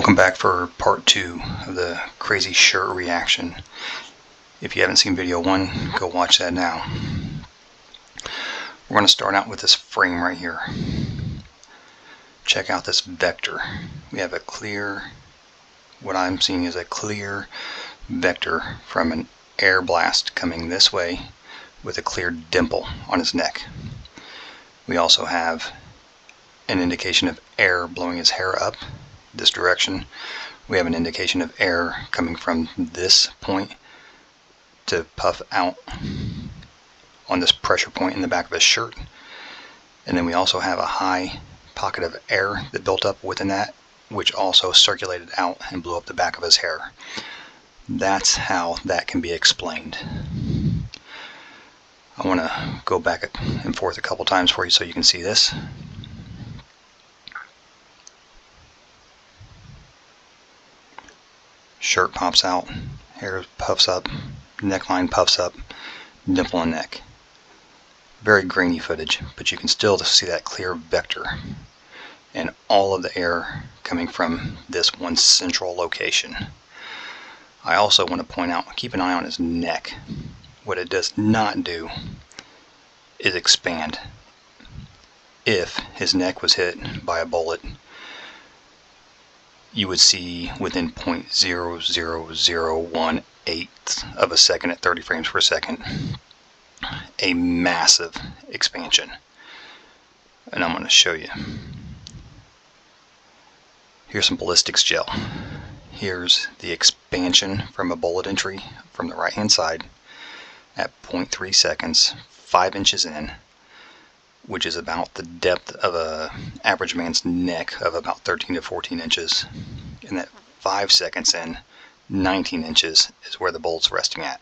Welcome back for part 2 of the crazy shirt reaction. If you haven't seen video 1, go watch that now. We're going to start out with this frame right here. Check out this vector. We have a clear, what I'm seeing is a clear vector from an air blast coming this way with a clear dimple on his neck. We also have an indication of air blowing his hair up this direction. We have an indication of air coming from this point to puff out on this pressure point in the back of his shirt. And then we also have a high pocket of air that built up within that, which also circulated out and blew up the back of his hair. That's how that can be explained. I want to go back and forth a couple times for you so you can see this. Shirt pops out, hair puffs up, neckline puffs up, dimple in neck. Very grainy footage, but you can still see that clear vector and all of the air coming from this one central location. I also want to point out, keep an eye on his neck. What it does not do is expand. If his neck was hit by a bullet, you would see within 0.00018 of a second at 30 frames per second a massive expansion. And I'm going to show you. Here's some ballistics gel. Here's the expansion from a bullet entry from the right hand side at 0.3 seconds, 5 inches in, which is about the depth of an average man's neck of about 13 to 14 inches. And that 5 seconds in, 19 inches is where the bullet's resting at.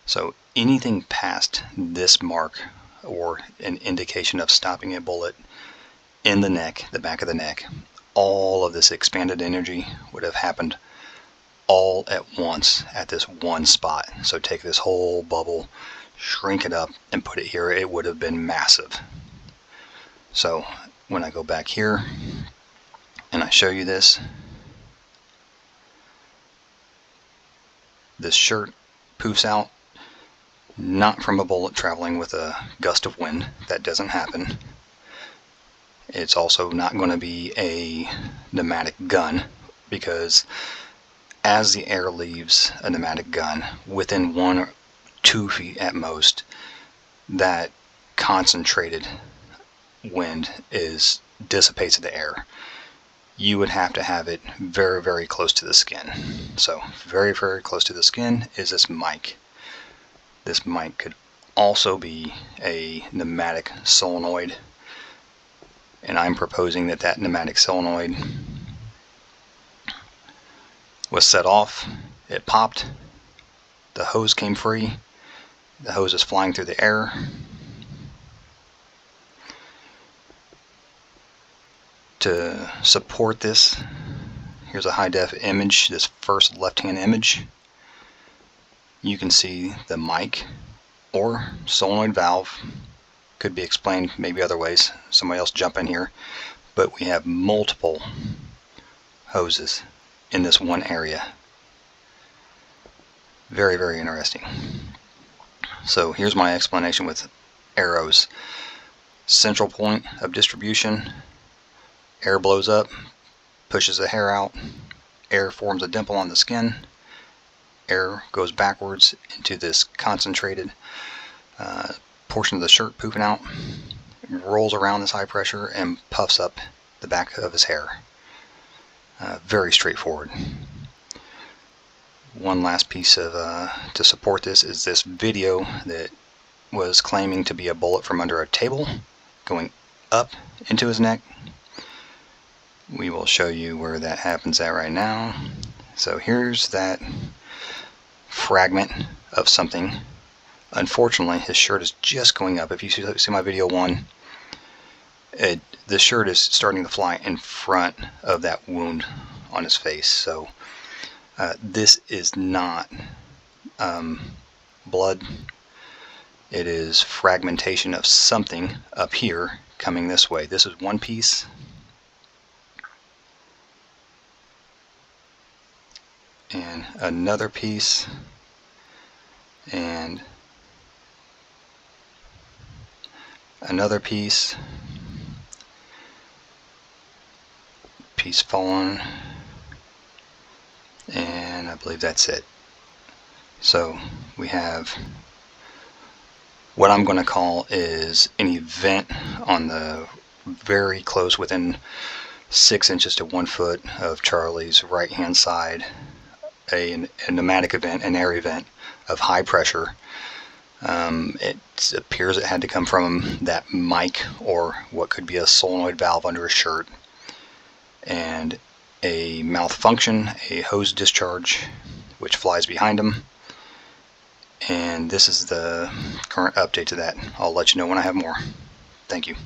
So anything past this mark, or an indication of stopping a bullet in the neck, the back of the neck, all of this expanded energy would have happened all at once at this one spot. So take this whole bubble, shrink it up, and put it here. It would have been massive. So when I go back here and I show you this shirt poofs out, not from a bullet traveling with a gust of wind. That doesn't happen. It's also not going to be a pneumatic gun, because as the air leaves a pneumatic gun, within 1 or 2 feet at most, that concentrated wind dissipates the air. You would have to have it very, very close to the skin. So very, very close to the skin is this mic. This mic could also be a pneumatic solenoid, and I'm proposing that that pneumatic solenoid was set off, it popped, the hose came free, the hose is flying through the air. To support this, here's a high-def image, this first left-hand image. You can see the mic or solenoid valve. Could be explained maybe other ways. Somebody else jump in here. But we have multiple hoses in this one area. Very, very interesting. So here's my explanation with arrows. Central point of distribution. Air blows up, pushes the hair out, air forms a dimple on the skin, air goes backwards into this concentrated portion of the shirt poofing out, rolls around this high pressure and puffs up the back of his hair. Very straightforward. One last piece of to support this is this video that was claiming to be a bullet from under a table going up into his neck. We will show you where that happens at right now. So here's that fragment of something. Unfortunately, his shirt is just going up. If you see my video 1, the shirt is starting to fly in front of that wound on his face. So this is not blood. It is fragmentation of something up here coming this way. This is one piece. and another piece, and another piece fallen, and I believe that's it. So we have what I'm going to call is an event on the very close, within 6 inches to 1 foot of Charlie's right hand side, a pneumatic event, an air event of high pressure. It appears it had to come from that mic or what could be a solenoid valve under his shirt, and a malfunction, a hose discharge, which flies behind him. And this is the current update to that. I'll let you know when I have more. Thank you.